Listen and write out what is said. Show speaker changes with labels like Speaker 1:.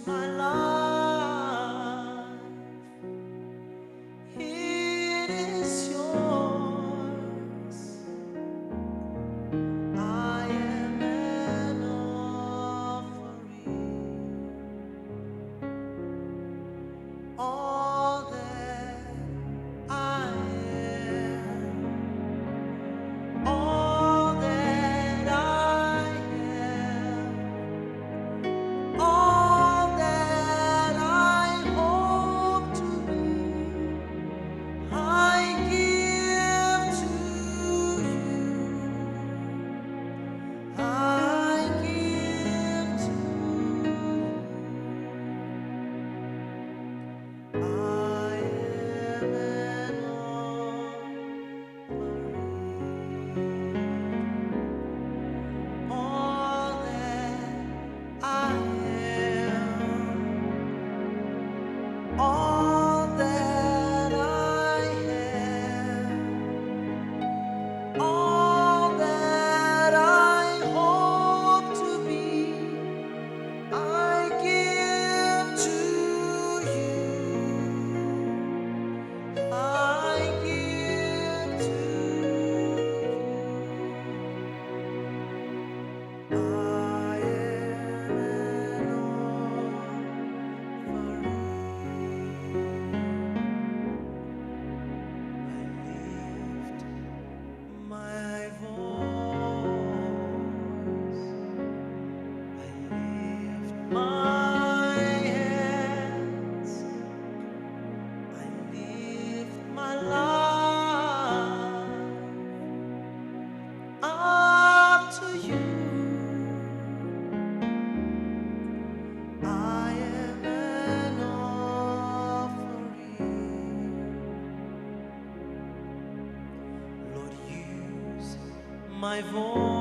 Speaker 1: my life, it is yours. I am an offering, all that I am, all that I have, all that I hope to be, I give to you. I give to you. I am an offering, all that I am, all that I have, all that I hope to be, I give to you. I give to you. I am an offering. I lift my voice. I lift my hands. I lift my life up to you. I am an offering. Lord, use my voice.